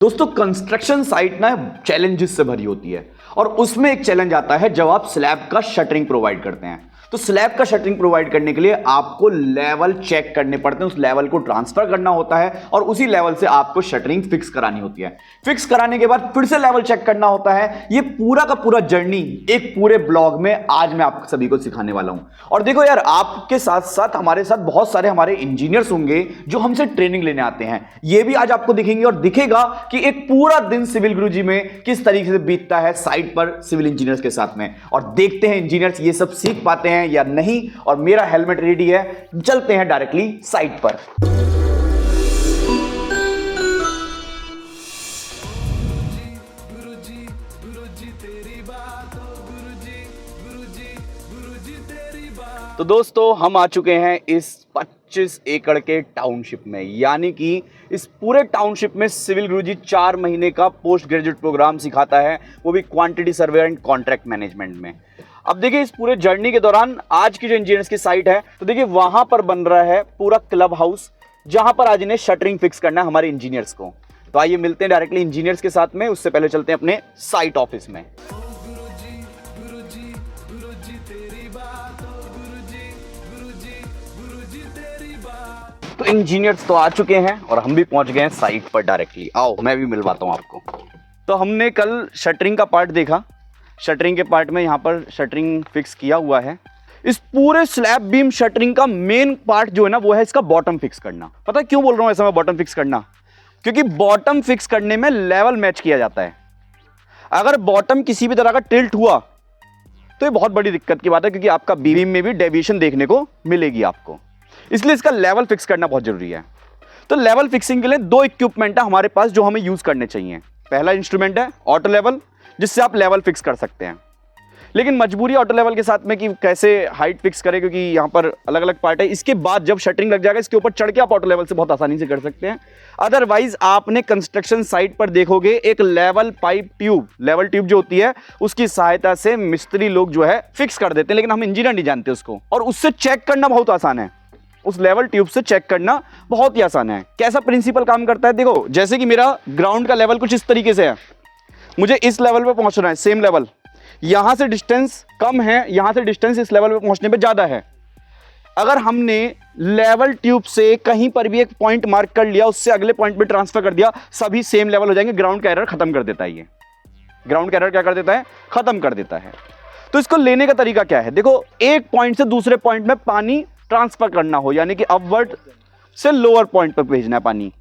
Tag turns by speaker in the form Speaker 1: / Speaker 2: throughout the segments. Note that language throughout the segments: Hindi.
Speaker 1: दोस्तों कंस्ट्रक्शन साइट ना चैलेंजेस से भरी होती है और उसमें एक चैलेंज आता है जब आप स्लैब का शटरिंग प्रोवाइड करते हैं। तो स्लैब का शटरिंग प्रोवाइड करने के लिए आपको लेवल चेक करने पड़ते हैं, उस लेवल को ट्रांसफर करना होता है और उसी लेवल से आपको शटरिंग फिक्स करानी होती है। फिक्स कराने के बाद फिर से लेवल चेक करना होता है। ये पूरा का पूरा जर्नी एक पूरे ब्लॉग में आज मैं आप सभी को सिखाने वाला हूं। और देखो यार, आपके साथ साथ हमारे साथ बहुत सारे हमारे इंजीनियर्स होंगे जो हमसे ट्रेनिंग लेने आते हैं। ये भी आज आपको दिखेंगे और दिखेगा कि एक पूरा दिन सिविल गुरुजी में किस तरीके से बीतता है साइट पर सिविल इंजीनियर्स के साथ में। और देखते हैं इंजीनियर्स ये सब सीख पाते हैं या नहीं। और मेरा हेलमेट रेडी है, चलते हैं डायरेक्टली साइट पर। तो दोस्तों हम आ चुके हैं इस 25 एकड़ के टाउनशिप में, यानी कि इस पूरे टाउनशिप में सिविल गुरुजी 4 महीने का पोस्ट ग्रेजुएट प्रोग्राम सिखाता है, वो भी quantity survey and contract management में। अब देखिए इस पूरे जर्नी के दौरान आज की जो इंजीनियर्स की साइट है, तो देखिए वहां पर बन रहा है पूरा क्लब हाउस, जहां पर आज इन्हें शटरिंग फिक्स करना है हमारे इंजीनियर्स को। तो आइए मिलते हैं डायरेक्टली इंजीनियर्स के साथ में, उससे पहले चलते हैं अपने साइट ऑफिस में। तो इंजीनियर्स तो आ चुके हैं और हम भी पहुंच गए हैं साइट पर डायरेक्टली। आओ मैं भी मिलवाता हूं आपको। तो हमने कल शटरिंग का पार्ट देखा, शटरिंग के पार्ट में यहाँ पर शटरिंग फिक्स किया हुआ है। इस पूरे स्लैब बीम शटरिंग का मेन पार्ट जो है ना, वो है इसका बॉटम फिक्स करना। पता है क्यों बोल रहा हूँ ऐसा मैं बॉटम फिक्स करना? क्योंकि बॉटम फिक्स करने में लेवल मैच किया जाता है। अगर बॉटम किसी भी तरह का टिल्ट हुआ तो ये बहुत बड़ी दिक्कत की बात है, क्योंकि आपका बीम में भी डेविएशन देखने को मिलेगी आपको। इसलिए इसका लेवल फिक्स करना बहुत जरूरी है। तो लेवल फिक्सिंग के लिए 2 इक्विपमेंट है हमारे पास जो हमें यूज करने चाहिए। पहला इंस्ट्रूमेंट है ऑटो लेवल, जिससे आप लेवल फिक्स कर सकते हैं। लेकिन मजबूरी ऑटो लेवल के साथ में कि कैसे हाइट फिक्स करें, क्योंकि यहाँ पर अलग अलग पार्ट है। इसके बाद जब शटरिंग लग जाएगा, इसके ऊपर चढ़ के आप ऑटो लेवल से बहुत आसानी से कर सकते हैं। अदरवाइज आपने कंस्ट्रक्शन साइट पर देखोगे एक level pipe tube, level tube जो होती है उसकी सहायता से मिस्त्री लोग जो है फिक्स कर देते हैं, लेकिन हम इंजीनियर नहीं जानते उसको। और उससे चेक करना बहुत आसान है, उस लेवल ट्यूब से चेक करना बहुत ही आसान है। कैसा प्रिंसिपल काम करता है देखो, जैसे कि मेरा ग्राउंड का लेवल कुछ इस तरीके से है, मुझे इस लेवल पे पहुंचना है, सेम लेवल। यहां से डिस्टेंस कम है, यहां से डिस्टेंस इस लेवल पे पहुंचने पे ज्यादा है। अगर हमने लेवल ट्यूब से कहीं पर भी एक पॉइंट मार्क कर लिया, उससे अगले पॉइंट पे ट्रांसफर कर दिया, सभी सेम लेवल हो जाएंगे। ग्राउंड का एरर खत्म कर देता है ये। ग्राउंड का एरर क्या कर देता है? खत्म कर देता है। तो इसको लेने का तरीका क्या है? देखो, एक पॉइंट से दूसरे पॉइंट में पानी ट्रांसफर करना हो, यानी कि अपवर्ड से लोअर पॉइंट पर भेजना है पानी।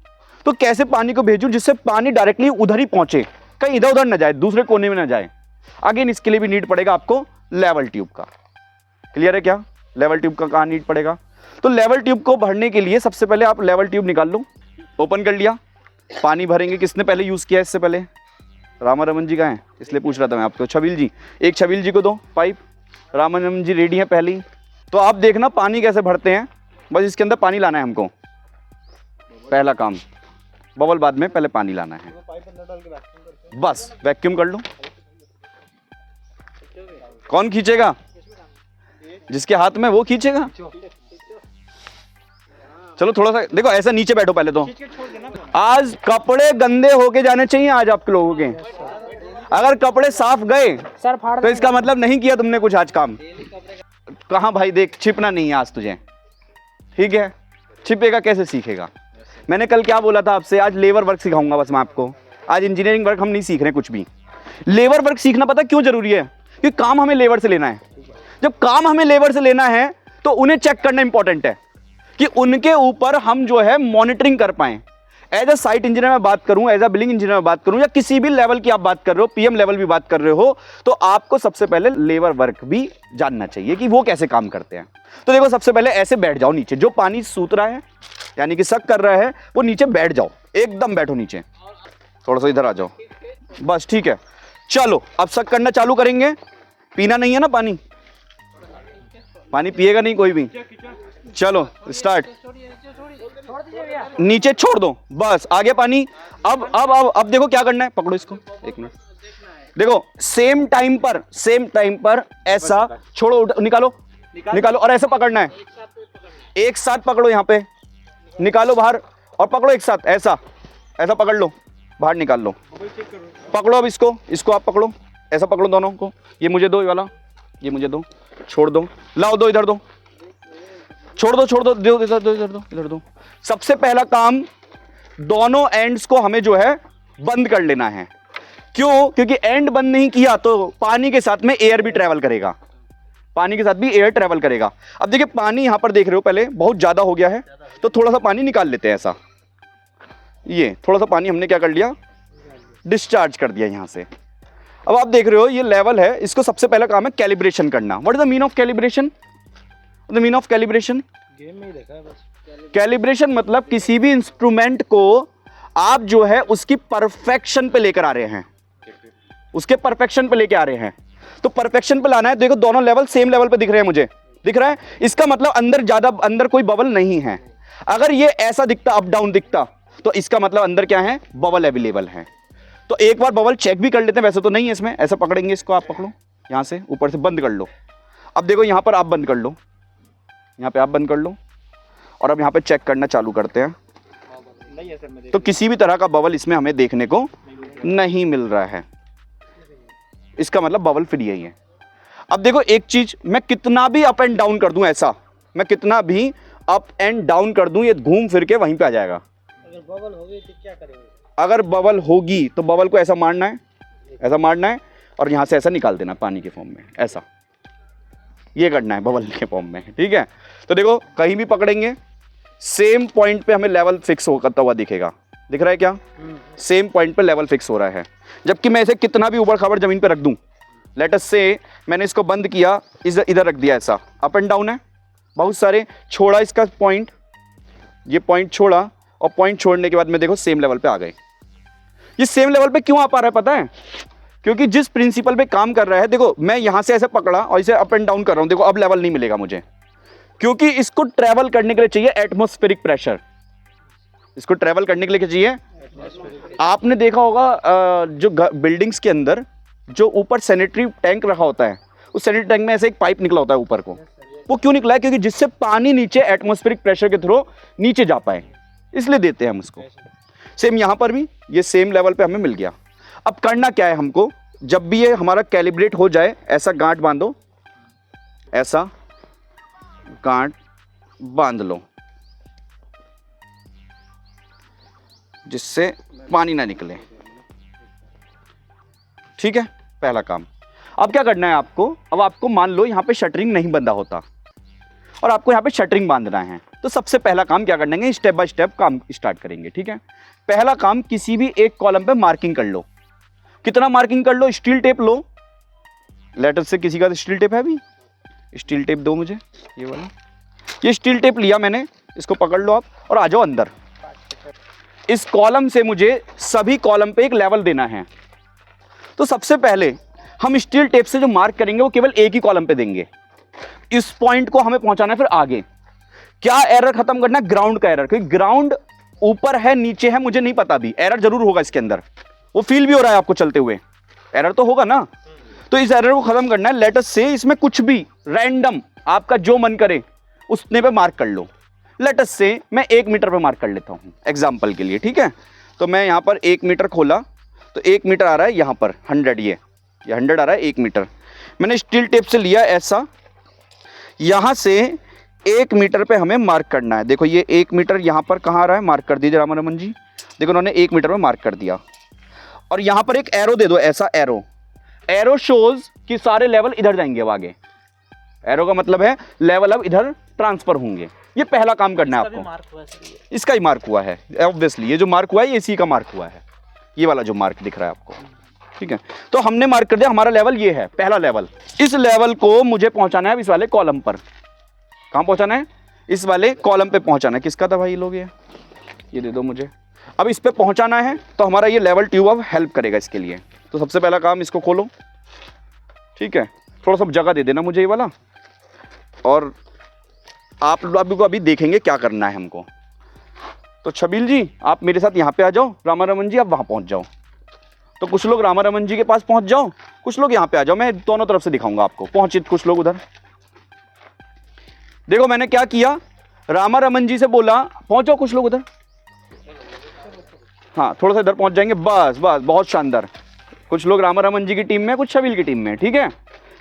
Speaker 1: तो कैसे पानी को भेजूं जिससे पानी डायरेक्टली उधर ही पहुंचे, कहीं इधर उधर ना जाए, दूसरे कोने में ना जाए। अगेन इसके लिए भी नीड पड़ेगा आपको लेवल ट्यूब का। क्लियर है क्या? लेवल ट्यूब का कहां नीड पड़ेगा? तो लेवल ट्यूब को भरने के लिए सबसे पहले आप लेवल ट्यूब निकाल लो। ओपन कर लिया, पानी भरेंगे। किसने पहले यूज किया इससे पहले? रामारमन जी का है, इसलिए पूछ रहा था मैं आपको। छबील जी, एक छबील जी को दो पाइप। रामारमन जी रेडी है पहले ही। तो आप देखना पानी कैसे भरते हैं, बस इसके अंदर पानी लाना है हमको। पहला काम, बबल बाद में, पहले पानी लाना है। बस वैक्यूम कर लो। कौन खींचेगा? जिसके हाथ में वो खींचेगा। चलो थोड़ा सा देखो, ऐसा नीचे बैठो पहले तो। आज कपड़े गंदे होके जाने चाहिए आज आप लोगों के। अगर कपड़े साफ गए तो इसका मतलब नहीं किया तुमने कुछ आज काम। कहां भाई, देख छिपना नहीं है आज तुझे, ठीक है? छिपेगा कैसे सीखेगा? मैंने कल क्या बोला था आपसे? आज लेबर वर्क सिखाऊंगा बस मैं आपको। आज इंजीनियरिंग वर्क हम नहीं सीख रहे कुछ भी। लेबर वर्क सीखना पता क्यों जरूरी है? क्योंकि काम हमें लेबर से लेना है। जब काम हमें लेबर से लेना है तो उन्हें चेक करना इंपॉर्टेंट है कि उनके ऊपर हम जो है मॉनिटरिंग कर पाए। एज अ साइट इंजीनियर में बात करूं, एज अ बिल्डिंग इंजीनियर में बात करूं, या किसी भी लेवल की आप बात कर रहे हो, पीएम लेवल भी बात कर रहे हो, तो आपको सबसे पहले लेबर वर्क भी जानना चाहिए कि वो कैसे काम करते हैं। तो देखो, सबसे पहले ऐसे बैठ जाओ नीचे। जो पानी सूत रहा है यानी कि सक कर रहा है, वो नीचे बैठ जाओ, एकदम बैठो नीचे। थोड़ा सा इधर आ जाओ, बस ठीक है। चलो अब सक करना चालू करेंगे। पीना नहीं है ना पानी? पानी पिएगा नहीं कोई भी। चलो स्टार्ट। नीचे छोड़ दो, बस आ गया पानी। अब देखो क्या करना है। पकड़ो इसको, एक मिनट। देखो सेम टाइम पर ऐसा छोड़ो, निकालो निकालो, और ऐसा पकड़ना है। एक साथ पकड़ो, यहां पे निकालो बाहर और पकड़ो एक साथ, ऐसा ऐसा पकड़ लो। बाहर निकाल लो, पकड़ो अब इसको, इसको आप पकड़ो, ऐसा पकड़ो दोनों को, ये मुझे दो, ये वाला ये मुझे दो, छोड़ दो, लाओ दो इधर दो, छोड़ दो छोड़ दो, दो इधर दो, इधर दो, इधर दो। सबसे पहला काम दोनों एंड्स को हमें जो है बंद कर लेना है। क्यों? क्योंकि एंड बंद नहीं किया तो पानी के साथ में एयर भी ट्रेवल करेगा, पानी के साथ भी एयर ट्रेवल करेगा। अब देखिए पानी यहां पर देख रहे हो पहले बहुत ज्यादा हो गया है, तो थोड़ा सा पानी निकाल लेते हैं ऐसा, ये थोड़ा सा पानी हमने क्या कर लिया, डिस्चार्ज कर दिया यहां से। अब आप देख रहे हो ये लेवल है, इसको सबसे पहला काम है कैलिब्रेशन करना। What is the mean of calibration? The mean of calibration,
Speaker 2: game में ही देखा है बस।
Speaker 1: कैलिब्रेशन मतलब किसी भी इंस्ट्रूमेंट को आप जो है उसकी परफेक्शन पे लेकर आ रहे हैं, उसके परफेक्शन पे लेके आ रहे हैं। तो परफेक्शन पे लाना है, देखो दोनों लेवल सेम लेवल पे दिख रहे हैं, मुझे दिख रहा है, इसका मतलब अंदर ज्यादा, अंदर कोई बबल नहीं है। अगर ये ऐसा दिखता, अप डाउन दिखता, तो इसका मतलब अंदर क्या है, बबल अवेलेबल है। तो एक बार बबल चेक भी कर लेते हैं, वैसे तो नहीं है इसमें, ऐसा पकड़ेंगे इसको, आप पकड़ो यहां से ऊपर से बंद कर लो। अब देखो यहां पर आप बंद कर लो, यहां पे आप बंद कर लो, और अब यहां पे चेक करना चालू करते हैं। तो किसी भी तरह का बबल इसमें हमें देखने को नहीं मिल रहा है, इसका मतलब बबल फ्री है। अब देखो एक चीज, मैं कितना भी अप एंड डाउन कर दूं, ऐसा मैं कितना भी अप एंड डाउन कर दूं, ये घूम फिर के वहीं पे आ जाएगा।
Speaker 2: अगर बबल होगी तो क्या करेंगे?
Speaker 1: अगर बबल होगी तो बबल को ऐसा मारना है, ऐसा मारना है, और यहां से ऐसा निकाल देना पानी के फॉर्म में, ऐसा ये करना है बबल के फॉर्म में, ठीक है। तो देखो कहीं भी पकड़ेंगे सेम पॉइंट पे हमें लेवल फिक्स होता हुआ दिखेगा, दिख रहा है क्या, सेम पॉइंट पे लेवल फिक्स हो रहा है। जबकि मैं इसे कितना भी ऊबड़ खाबड़ जमीन पे रख दूं, लेट अस से मैंने इसको बंद किया, इधर रख दिया, ऐसा अप एंड डाउन है बहुत सारे, छोड़ा इसका पॉइंट, ये पॉइंट छोड़ा, और पॉइंट छोड़ने के बाद में देखो सेम लेवल पे आ गए। ये सेम लेवल पे क्यों आ पा रहा है पता है? क्योंकि जिस प्रिंसिपल पे काम कर रहा है, देखो मैं यहां से ऐसे पकड़ा और इसे अप एंड डाउन कर रहा हूं, देखो अब लेवल नहीं मिलेगा मुझे, क्योंकि इसको ट्रेवल करने के लिए चाहिए एटमॉस्फेरिक प्रेशर। इसको ट्रेवल करने के लिए क्या चाहिए? आपने देखा होगा जो बिल्डिंग्स के अंदर जो ऊपर सैनिटरी टैंक रखा होता है, उस सैनिटरी टैंक में ऐसे एक पाइप निकला होता है ऊपर को, वो क्यों निकला है? क्योंकि जिससे पानी नीचे एटमॉस्फेरिक प्रेशर के थ्रू नीचे जा पाए, इसलिए देते हैं हम उसको। सेम यहां पर भी ये सेम लेवल पे हमें मिल गया। अब करना क्या है हमको, जब भी ये हमारा कैलिब्रेट हो जाए, ऐसा गांठ बांधो, ऐसा गांठ बांध लो जिससे पानी ना निकले, ठीक है, पहला काम। अब क्या करना है आपको, अब आपको मान लो यहां पे शटरिंग नहीं बंधा होता और आपको यहां पे शटरिंग बांधना है, तो सबसे पहला काम क्या करना है, स्टेप बाय स्टेप काम स्टार्ट करेंगे, ठीक है। पहला काम, किसी भी एक कॉलम पे मार्किंग कर लो। कितना मार्किंग कर लो? स्टील टेप लो, लेटर से किसी का स्टील टेप है भी, स्टील टेप दो मुझे, ये वाला, ये स्टील टेप लिया मैंने, इसको पकड़ लो आप और आ जाओ अंदर। इस कॉलम से मुझे सभी कॉलम पे एक लेवल देना है, तो सबसे पहले हम स्टील टेप से जो मार्क करेंगे वो केवल एक ही कॉलम पे देंगे। इस पॉइंट को हमें पहुंचाना है, फिर आगे क्या एरर खत्म करना है, ग्राउंड का एरर, क्योंकि ग्राउंड ऊपर है नीचे है मुझे नहीं पता, भी एरर जरूर होगा इसके अंदर, वो फील भी हो रहा है आपको चलते हुए, एरर तो होगा ना। तो इस एरर को खत्म करना है, लेट अस से इसमें कुछ भी रैंडम आपका जो मन करे उसने पे मार्क कर लो। लेट अस से मैं 1 मीटर पे मार्क कर लेता हूं एग्जांपल के लिए, ठीक है। तो मैं यहां पर 1 मीटर खोला, तो 1 मीटर आ रहा है यहां पर 100, ये 100 आ रहा है 1 मीटर। मैंने स्टील टेप से लिया ऐसा, यहां से 1 मीटर पे हमें मार्क करना है। देखो ये 1 मीटर यहां पर कहां आ रहा है, मार्क कर दीजिए रामरमन जी। देखो उन्होंने 1 मीटर में मार्क कर दिया, और यहां पर एक एरो दे दो, ऐसा एरो, एरो शोज कि सारे लेवल इधर जाएंगे अब आगे। एरो का मतलब है लेवल अब इधर ट्रांसफर होंगे। ये पहला काम करना है आपको, इसका ही मार्क हुआ है ऑब्वियसली, ये जो मार्क हुआ है ये इसी का मार्क हुआ है, ये वाला जो मार्क दिख रहा है आपको, ठीक है। तो हमने मार्क कर दिया, हमारा लेवल ये है, पहला लेवल। इस लेवल को मुझे पहुंचाना है इस वाले कॉलम पर। कहां पहुंचाना है? इस वाले कॉलम पे पहुंचाना है। किसका था भाई लोग, ये दे दो मुझे। अब इस पे पहुंचाना है तो हमारा ये लेवल ट्यूब अब हेल्प करेगा इसके लिए। तो सबसे पहला काम, इसको खोलो, ठीक है, थोड़ा सा जगह दे देना मुझे ये वाला, और आप लोग को अभी देखेंगे क्या करना है हमको। तो छबील जी आप मेरे साथ यहाँ पे आ जाओ, रामारमन जी आप वहाँ पहुँच जाओ। तो कुछ लोग रामारमन जी के पास पहुँच जाओ, कुछ लोग यहाँ पे आ जाओ, मैं दोनों तरफ से दिखाऊंगा आपको। पहुँचे कुछ लोग उधर, देखो मैंने क्या किया, रामारमन जी से बोला पहुँचो, कुछ लोग उधर, हाँ थोड़ा सा इधर पहुंच जाएंगे, बस बस, बहुत शानदार। कुछ लोग रामा रमन जी की टीम में, कुछ छबील की टीम में, ठीक है।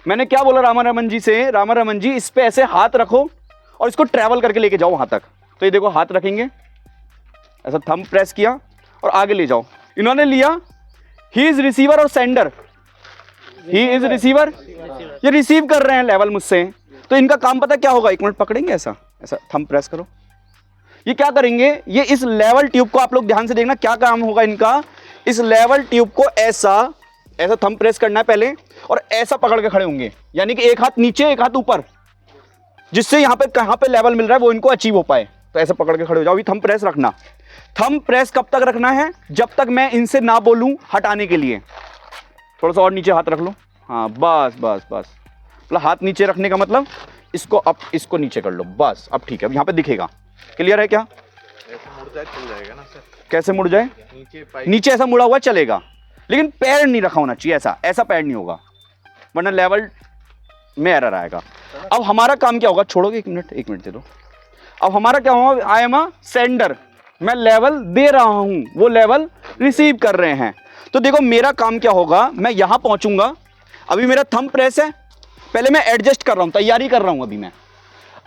Speaker 1: मैंने क्या बोला रामा रमन जी से, रामा रमन जी इस पे ऐसे हाथ रखो और इसको ट्रैवल करके लेके जाओ वहां तक। तो ये देखो हाथ रखेंगे, ऐसा थंब प्रेस किया और आगे ले जाओ। इन्होंने लिया, ही इज रिसीवर और सेंडर, ही इज रिसीवर, ये रिसीव कर रहे हैं लेवल मुझसे। तो इनका काम पता क्या होगा, एक मिनट पकड़ेंगे, ऐसा ऐसा थंब प्रेस करो, ये क्या करेंगे, ये इस लेवल ट्यूब को, आप लोग ध्यान से देखना क्या काम होगा इनका। इस लेवल ट्यूब को ऐसा ऐसा थंब प्रेस करना है पहले और ऐसा पकड़ के खड़े होंगे, यानी कि एक हाथ नीचे एक हाथ ऊपर, जिससे यहाँ पे कहाँ पे लेवल मिल रहा है वो इनको अचीव हो पाए। तो ऐसे पकड़ के खड़े हो जाओ। अभी थंब प्रेस रखना। थंब प्रेस कब तक रखना है, जब तक मैं इनसे ना बोलूं हटाने के लिए। थोड़ा सा और नीचे हाथ रख लो, हाँ बस बस बस, मतलब हाथ नीचे रखने का मतलब इसको अब इसको नीचे कर लो, बस अब ठीक है, अब यहाँ पे दिखेगा। क्लियर है क्या?
Speaker 3: ऐसे मुड़ जाए चल जाएगा ना सर,
Speaker 1: कैसे मुड़ जाए,
Speaker 3: नीचे पाइप
Speaker 1: नीचे ऐसा मुड़ा हुआ चलेगा, लेकिन पैर नहीं रखा होना चाहिए, ऐसा ऐसा पैर नहीं होगा, वरना लेवल में एरर आएगा। अब हमारा काम क्या होगा, छोड़ोगे एक मिनट दे दो। अब हमारा क्या होगा, आई एम अ सेंडर, मैं लेवल दे रहा हूं, वो लेवल रिसीव कर रहे हैं। तो देखो मेरा काम क्या होगा, मैं यहां पहुंचूंगा, अभी मेरा थंब प्रेस है, पहले मैं एडजस्ट कर रहा हूं, तैयारी कर रहा हूं अभी मैं।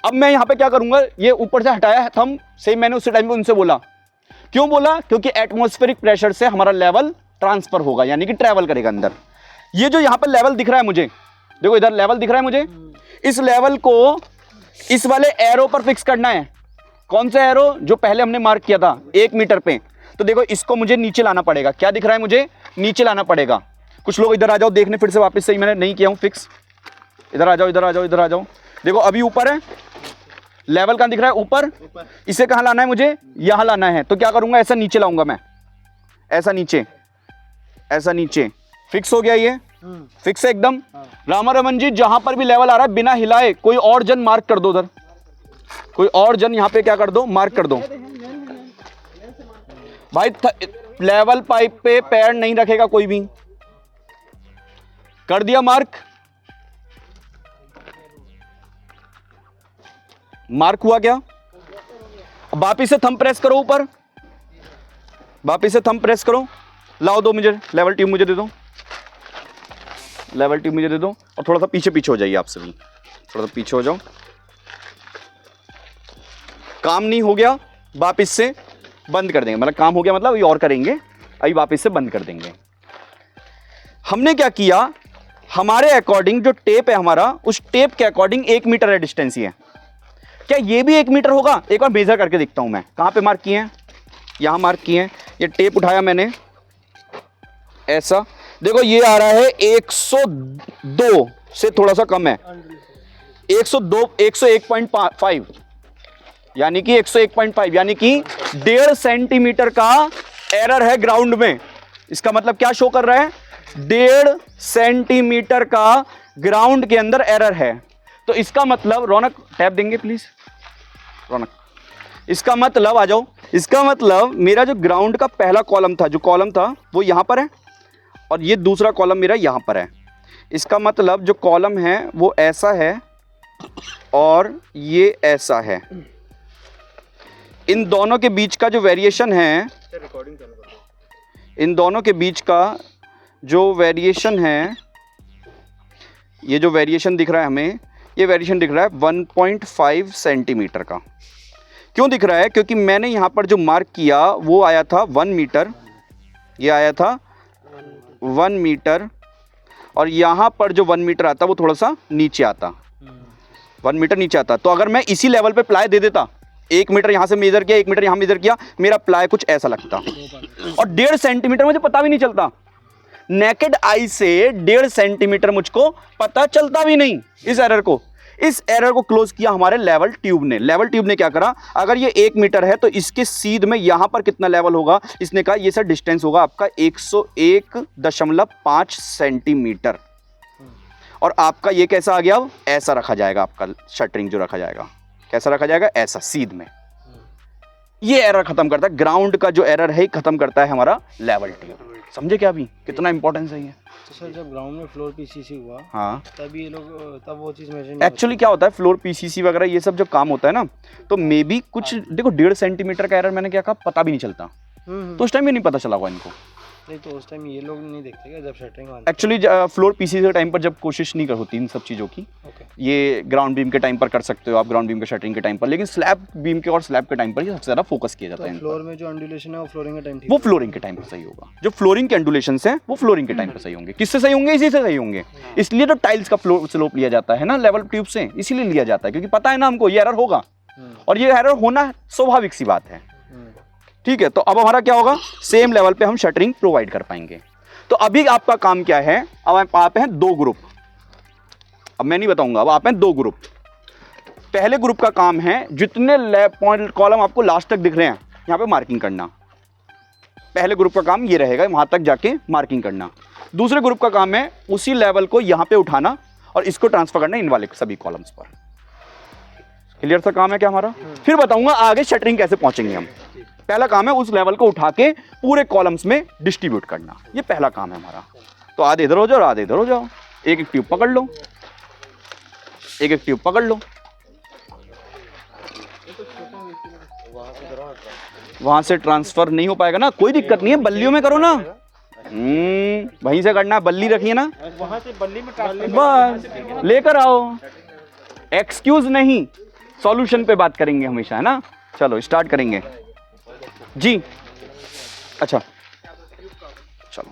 Speaker 1: अब मैं यहां पे क्या करूंगा, ये ऊपर से हटाया है थंब, सेम मैंने उस टाइम पे उनसे बोला। क्यों बोला, क्योंकि एटमॉस्फेरिक प्रेशर से हमारा लेवल ट्रांसफर होगा, यानी कि ट्रैवल करेगा अंदर। ये जो यहाँ पे लेवल दिख रहा है मुझे, देखो इधर लेवल दिख रहा है मुझे, इस लेवल को इस वाले एरो पर फिक्स करना है। कौन सा एरो, जो पहले हमने मार्क किया था 1 मीटर पे। तो देखो इसको मुझे नीचे लाना पड़ेगा, क्या दिख रहा है मुझे, नीचे लाना पड़ेगा। कुछ लोग इधर आ जाओ देखने फिर से वापस से, मैंने नहीं किया हूँ फिक्स, इधर आ जाओ इधर आ जाओ इधर आ जाओ। देखो अभी ऊपर है, लेवल कहाँ दिख रहा है, ऊपर, इसे कहाँ लाना है मुझे, यहाँ लाना है। तो क्या करूंगा, ऐसा नीचे लाऊंगा मैं, ऐसा नीचे, ऐसा नीचे, फिक्स हो गया, ये फिक्स है एकदम। रामा रमन जी जहां पर भी लेवल आ रहा है बिना हिलाए कोई और जन मार्क कर दो उधर, कोई और जन यहाँ पे क्या कर दो, मार्क कर दो भाई। लेवल पाइप पे पैर नहीं रखेगा कोई भी, कर दिया मार्क, मार्क हुआ क्या। अब वापिस से थंब प्रेस करो ऊपर, वापिस से थंब प्रेस करो, लाओ दो मुझे लेवल ट्यूब, मुझे दे दो लेवल ट्यूब, मुझे दे दो। और थोड़ा सा पीछे पीछे हो जाइए आप सभी, थोड़ा सा पीछे हो जाओ। काम नहीं हो गया वापिस से बंद कर देंगे, मतलब काम हो गया मतलब अभी और करेंगे, अभी वापिस से बंद कर देंगे। हमने क्या किया, हमारे अकॉर्डिंग जो टेप है हमारा, उस टेप के अकॉर्डिंग 1 मीटर है डिस्टेंस ये। क्या ये भी 1 मीटर होगा, एक बार मेजर करके देखता हूं मैं। कहां पे मार्क किए हैं, यहां मार्क किए हैं। ये टेप उठाया मैंने ऐसा, देखो ये आ रहा है 102 से थोड़ा सा कम है, 102, 101.5, यानी कि 101.5, यानी कि 1.5 सेंटीमीटर का एरर है ग्राउंड में। इसका मतलब क्या शो कर रहा है, 1.5 सेंटीमीटर का ग्राउंड के अंदर एरर है। तो इसका मतलब, रौनक टैप देंगे प्लीज, रौनक, इसका मतलब आ जाओ, इसका मतलब मेरा जो ग्राउंड का पहला कॉलम था, जो कॉलम था वो यहां पर है और ये दूसरा कॉलम मेरा यहां पर है। इसका मतलब जो कॉलम है वो ऐसा है और ये ऐसा है। इन दोनों के बीच का जो वेरिएशन है, इन दोनों के बीच का जो वेरिएशन है, ये जो वेरिएशन दिख रहा है हमें, ये वेरिएशन दिख रहा है 1.5 सेंटीमीटर का। क्यों दिख रहा है, क्योंकि मैंने यहाँ पर जो मार्क किया वो आया था 1 मीटर, ये आया था 1 मीटर, और यहाँ पर जो 1 मीटर आता वो थोड़ा सा नीचे आता, 1 मीटर नीचे आता। तो अगर मैं इसी लेवल पे प्लाई दे देता, 1 मीटर यहाँ से मेजर किया, 1 मीटर यहाँ मेजर किया, मेरा प्लाई कुछ ऐसा लगता, और 1.5 सेंटीमीटर मुझे पता भी नहीं चलता। नेकेड आई से 1.5 सेंटीमीटर मुझको पता चलता भी नहीं इस एरर को। इस एरर को क्लोज किया हमारे लेवल ट्यूब ने। लेवल ट्यूब ने क्या करा, अगर ये 1 मीटर है तो इसके सीध में यहां पर कितना लेवल होगा, इसने कहा ये सर डिस्टेंस होगा आपका 101.5 सेंटीमीटर, और आपका ये कैसा आ गया, अब ऐसा रखा जाएगा, आपका शटरिंग जो रखा जाएगा कैसा रखा जाएगा, ऐसा सीध में। ये एरर खत्म करता है, ग्राउंड का जो एरर है खत्म करता है हमारा लेवल ट्यूब। समझे क्या अभी कितना इंपॉर्टेंस है ये।
Speaker 2: तो सर जब ग्राउंड में फ्लोर पीसीसी हुआ,
Speaker 1: हाँ,
Speaker 2: तभी ये लोग, तब वो चीज़ मेजर
Speaker 1: एक्चुअली क्या होता है, फ्लोर पीसीसी वगैरह ये सब जो काम होता है ना, तो मे बी कुछ देखो 1.5 सेंटीमीटर का एरर मैंने क्या कहा, पता भी नहीं चलता। तो उस टाइम ये नहीं पता चला होगा इनको।
Speaker 2: नहीं तो उस टाइम ये लोग नहीं देखते क्या जब शटरिंग वाले?
Speaker 1: एक्चुअली फ्लोर पीसी के टाइम पर जब कोशिश नहीं कर होती इन सब चीज़ों की,
Speaker 2: ओके।
Speaker 1: ये ग्राउंड बीम के टाइम पर कर सकते हो आप, ग्राउंड बीम के शटरिंग के टाइम पर, लेकिन स्लैब बीम के और स्लैब के टाइम पर ही सबसे ज़्यादा फोकस किया जाता
Speaker 2: तो
Speaker 1: है इन पर।
Speaker 2: फ्लोर में जो अंडुलेशन है वो फ्लोरिंग के टाइम ठीक
Speaker 1: वो फ्लोरिंग के टाइम पर सही होगा, जो फ्लोरिंग के अंडुलेशंस हैं वो फ्लोरिंग के टाइम पर सही होंगे। किससे सही होंगे? इसी से सही होंगे। इसलिए तो टाइल्स का फ्लोर स्लोप लिया जाता है ना लेवल ट्यूब से, इसीलिए लिया जाता है क्योंकि पता है ना हमको ये एरर होगा, और ये एरर होना स्वाभाविक सी बात है। ठीक है, तो अब हमारा क्या होगा, सेम लेवल पे हम शटरिंग प्रोवाइड कर पाएंगे। तो अभी आपका काम क्या है, अब आप हैं 2 ग्रुप, अब मैं नहीं बताऊंगा, अब आप हैं 2 ग्रुप। पहले ग्रुप का काम है जितने पॉइंट कॉलम आपको लास्ट तक दिख रहे हैं यहां पे मार्किंग करना। पहले ग्रुप का काम ये रहेगा, वहां तक जाके मार्किंग करना। दूसरे ग्रुप का काम है उसी लेवल को यहां पे उठाना और इसको ट्रांसफर करना इन वाले सभी कॉलम्स पर। क्लियर सा काम है क्या हमारा? फिर बताऊंगा आगे शटरिंग कैसे पहुंचेंगे हम। पहला काम है उस लेवल को उठा के पूरे कॉलम्स में डिस्ट्रीब्यूट करना, ये पहला काम है हमारा। तो आधे इधर हो जाओ और आधे इधर हो जाओ, एक एक ट्यूब पकड़ लो, एक एक ट्यूब पकड़ लो, वहां से ट्रांसफर नहीं हो पाएगा ना, कोई दिक्कत नहीं है, बल्लियों में करो ना, वहीं से करना, बल्ली रखिए ना,
Speaker 2: वहां से बल्ली में
Speaker 1: बस लेकर आओ, एक्सक्यूज नहीं, सॉल्यूशन पे बात करेंगे हमेशा, है ना। चलो स्टार्ट करेंगे जी। अच्छा चलो,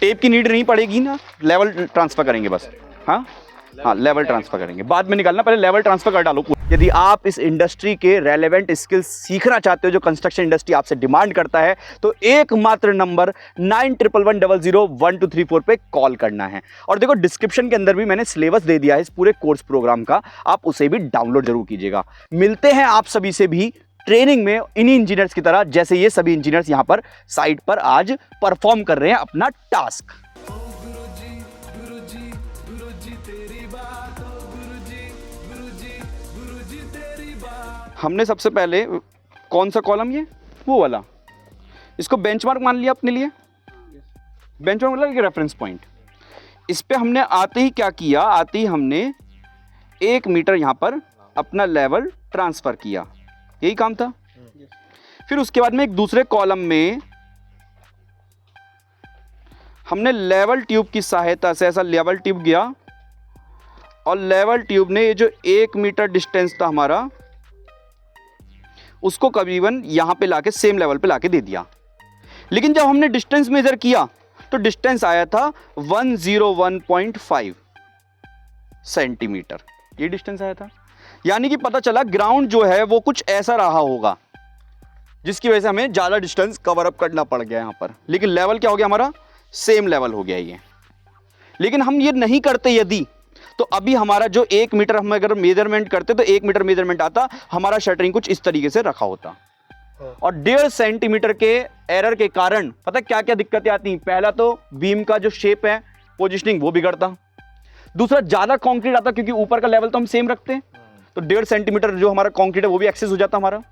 Speaker 1: टेप की नीड नहीं पड़ेगी ना, लेवल ट्रांसफर करेंगे बस। हाँ हाँ, लेवल ट्रांसफर करेंगे, बाद में निकालना, पहले लेवल ट्रांसफर कर डालो। यदि आप इस इंडस्ट्री के रेलेवेंट स्किल्स सीखना चाहते हो जो कंस्ट्रक्शन इंडस्ट्री आपसे डिमांड करता है, तो एकमात्र नंबर 9111001234 पे कॉल करना है। और देखो डिस्क्रिप्शन के अंदर भी मैंने सिलेबस दे दिया है इस पूरे कोर्स प्रोग्राम का, आप उसे भी डाउनलोड जरूर कीजिएगा। मिलते हैं आप सभी से भी ट्रेनिंग में इन्हीं इंजीनियर्स की तरह जैसे ये सभी इंजीनियर्स यहां पर साइट पर आज परफॉर्म कर रहे हैं अपना टास्क। हमने सबसे पहले कौन सा कॉलम, ये वो वाला, इसको बेंचमार्क मान लिया अपने लिए, बेंचमार्क मतलब कि रेफरेंस पॉइंट। इस पे हमने आते ही क्या किया, आते ही हमने 1 मीटर यहां पर अपना लेवल ट्रांसफर किया, यही काम था। फिर उसके बाद में एक दूसरे कॉलम में हमने लेवल ट्यूब की सहायता से ऐसा लेवल ट्यूब गया और लेवल ट्यूब ने ये जो 1 मीटर डिस्टेंस था हमारा, उसको करीबन यहां पे लाके सेम लेवल पे लाके दे दिया। लेकिन जब हमने डिस्टेंस मेजर किया तो डिस्टेंस आया था 101.5 सेंटीमीटर, ये डिस्टेंस आया था। यानी कि पता चला ग्राउंड जो है वो कुछ ऐसा रहा होगा जिसकी वजह से हमें ज्यादा डिस्टेंस कवर अप करना पड़ गया यहां पर, लेकिन लेवल क्या हो गया हमारा, सेम लेवल हो गया ये। लेकिन हम ये नहीं करते यदि, तो अभी हमारा जो 1 मीटर हम अगर मेजरमेंट करते तो 1 मीटर मेजरमेंट आता, हमारा शटरिंग कुछ इस तरीके से रखा होता। और 1.5 सेंटीमीटर के एरर के कारण पता क्या क्या दिक्कतें आती। पहला तो बीम का जो शेप है, पोजिशनिंग, वो बिगड़ता। दूसरा ज्यादा कंक्रीट आता क्योंकि ऊपर का लेवल तो हम सेम रखते हैं, तो 1.5 सेंटीमीटर जो हमारा कंक्रीट है वो भी एक्सेस हो जाता हमारा।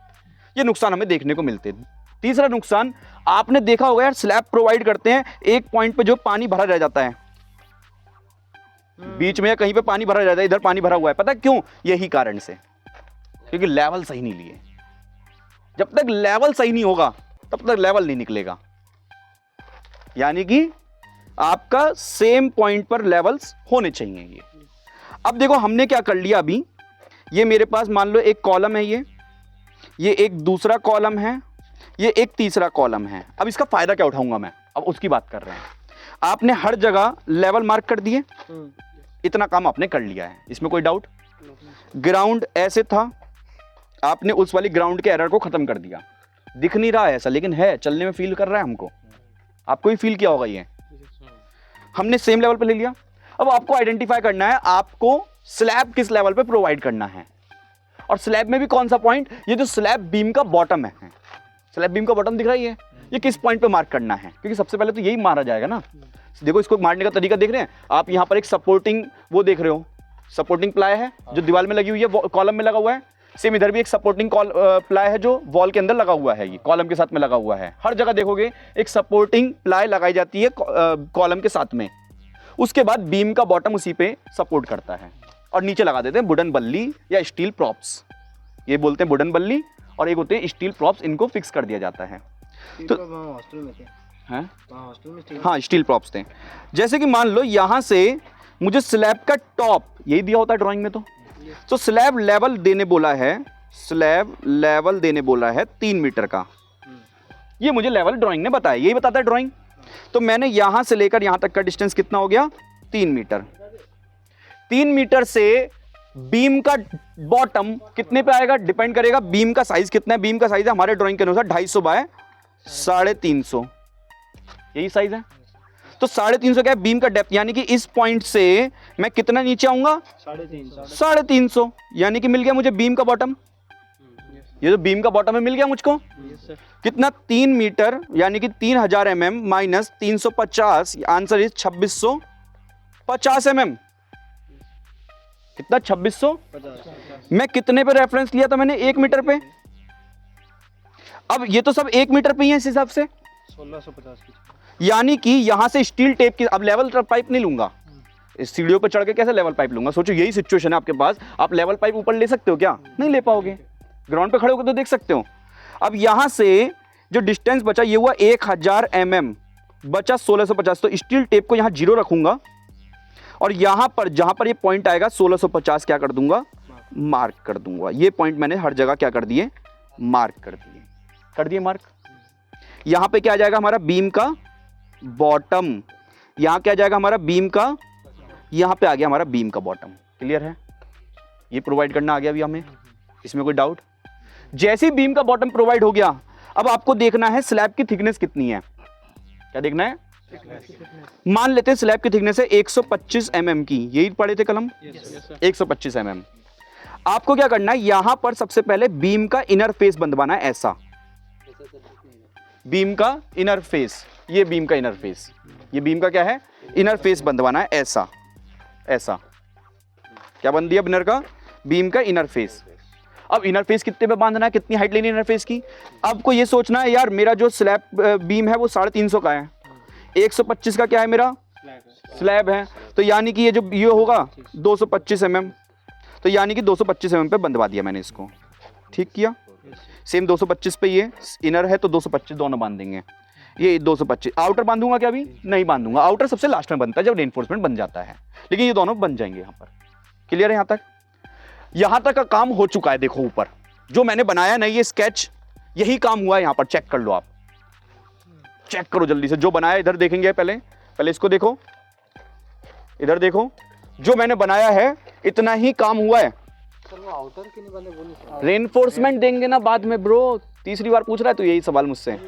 Speaker 1: ये नुकसान हमें देखने को मिलते हैं। तीसरा नुकसान आपने देखा होगा यार, स्लैब प्रोवाइड करते हैं, एक पॉइंट पे जो पानी भरा रह जाता है, बीच में या कहीं पे पानी भरा जाता है, इधर पानी भरा हुआ है, पता है क्यों? यही कारण से, क्योंकि लेवल सही नहीं लिए। जब तक लेवल सही नहीं होगा तब तक लेवल नहीं निकलेगा। यानी कि आपका सेम पॉइंट पर लेवल्स होने चाहिए ये। अब देखो हमने क्या कर लिया, अभी ये मेरे पास मान लो एक कॉलम है, ये एक दूसरा कॉलम है, ये एक तीसरा कॉलम है। अब इसका फायदा क्या उठाऊंगा मैं, अब उसकी बात कर रहे हैं। आपने हर जगह लेवल मार्क कर दिए, इतना काम आपने कर लिया है, इसमें कोई डाउट? ग्राउंड ऐसे था, आपने उस वाली ग्राउंड के एरर को खत्म कर दिया। दिख नहीं रहा है ऐसा, लेकिन है, चलने में फील कर रहा है हमको, आपको भी फील किया होगा ये। हमने सेम लेवल पे ले लिया। अब आपको आइडेंटिफाई करना है आपको स्लैब किस लेवल पे प्रोवाइड करना है, और स्लैब में भी कौन सा पॉइंट, ये जो स्लैब बीम का बॉटम है, स्लैब बीम का बॉटम दिख रहा है, ये किस पॉइंट पे मार्क करना है, क्योंकि सबसे पहले तो यही मारा जाएगा ना। देखो इसको मारने का तरीका देख रहे हैं आप, यहाँ पर एक सपोर्टिंग वो देख रहे हो, सपोर्टिंग प्लाई है जो दीवार में लगी हुई है, कॉलम में लगा हुआ है। सेम इधर भी एक सपोर्टिंग प्लाई है जो वॉल के अंदर लगा हुआ है, ये कॉलम के साथ में लगा हुआ है। हर जगह देखोगे एक सपोर्टिंग प्लाई लगाई जाती है कॉलम के साथ में। उसके बाद बीम का बॉटम उसी पे सपोर्ट करता है, और नीचे लगा देते हैं वुडन बल्ली या स्टील प्रॉप्स, ये बोलते हैं वुडन बल्ली, और एक होते हैं स्टील प्रॉप्स, इनको फिक्स कर दिया जाता है।
Speaker 2: तो वहाँ हॉस्टल में थे,
Speaker 1: हैं?
Speaker 2: वहाँ हॉस्टल में थे।
Speaker 1: हाँ स्टील प्रॉप्स थे। जैसे कि मान लो यहाँ से मुझे स्लैब का टॉप यही दिया होता है ड्राइंग में, तो स्लैब लेवल देने बोला है, स्लैब लेवल देने बोला है 3 मीटर का। ये मुझे लेवल ड्राइंग ने बताया, यही बताता है ड्राइंग। तो मैंने यहां से लेकर यहां तक का डिस्टेंस कितना हो गया? 3 मीटर। 3 मीटर से बीम का बॉटम कितने पे आएगा? डिपेंड करेगा बीम का साइज कितना है। बीम का साइज है हमारे ड्राइंग के अनुसार 250 बाय 350, यही साइज है। तो 350 क्या है बीम का डेप्थ, यानी कि इस पॉइंट से मैं कितना नीचे आऊंगा? 350, यानी कि मिल गया मुझे बीम का बॉटम। ये जो बीम का बॉटम है मिल गया मुझको कितना? 3 मीटर, यानी कि 3000 mm minus 350, answer is 2650 mm। कितना? 2650। मैं कितने पे रेफरेंस लिया था मैंने? 1 मीटर पे। अब ये तो सब 1 मीटर पे ही है इस हिसाब से,
Speaker 2: 1650 की।
Speaker 1: यानी कि यहां से स्टील टेप की, अब लेवल पाइप नहीं लूंगा, इस सीढ़ियों पे चढ़ के कैसे लेवल पाइप लूंगा? सोचो यही सिचुएशन है आपके पास, आप लेवल पाइप ऊपर ले सकते हो क्या? नहीं ले पाओगे। ग्राउंड पे खड़े होकर तो देख सकते हो। अब यहां से जो डिस्टेंस बचा ये हुआ 1000 mm, बचा 1650। तो स्टील टेप को यहां 0 रखूंगा और यहां पर जहां पर ये पॉइंट आएगा 1650 क्या कर दूंगा? मार्क कर दूंगा। ये पॉइंट मैंने हर जगह क्या कर दिए? मार्क कर दिए मार्क। यहां पे क्या आ जाएगा हमारा? बीम का बॉटम। यहां क्या आ जाएगा हमारा? बीम का, यहां पे आ गया हमारा बीम का बॉटम। क्लियर है? ये प्रोवाइड करना आ गया अभी हमें, इसमें कोई डाउट? जैसे ही बीम का बॉटम प्रोवाइड हो गया, अब आपको देखना है स्लैब की थिकनेस कितनी है। क्या देखना है? मान लेते हैं स्लैब की थिकनेस है 125 mm की, यही पढ़े थे कलम? 125 mm। आपको क्या करना है? यहां पर सबसे पहले बीम का इनर फेस बंधवाना है, ऐसा। बीम का इनर फेस, ये बीम का इनर फेस, ये बीम का क्या है? इनर फेस बंधवाना है, ऐसा ऐसा। क्या बंध दिया इनर का? बीम का इनर फेस। अब इनर फेस कितने पे बांधना है? कितनी हाइट लेनी है इनर फेस की? आपको ये सोचना है यार मेरा जो स्लैब बीम है वो 350 का है, 125 का क्या है मेरा? स्लैब है। तो यानी कि ये होगा 225 mm। तो यानी कि 225 mm पे बंधवा दिया मैंने इसको। ठीक किया? सेम 225 पे ये इनर है तो 225 दोनों बांध देंगे। ये 225। आउटर बांधूंगा क्या? अभी नहीं बांधूंगा। आउटर सबसे लास्ट में बनता है जब रेनफोर्समेंट बन जाता है, लेकिन ये दोनों बन जाएंगे यहाँ पर। क्लियर है? यहाँ तक, यहां तक का काम हो चुका है। देखो ऊपर जो मैंने बनाया ना ये स्केच, यही काम हुआ है यहाँ पर। चेक कर लो, आप चेक करो जल्दी से। जो बनाया इधर देखेंगे, पहले इसको देखो, इधर देखो, जो मैंने बनाया है इतना ही काम हुआ है।
Speaker 2: सर वो आउटर क्यों नहीं बने? वो नहीं,
Speaker 1: रेनफोर्समेंट देंगे ना बाद में ब्रो। तीसरी बार पूछ रहा है तू यही सवाल मुझसे।
Speaker 2: मैं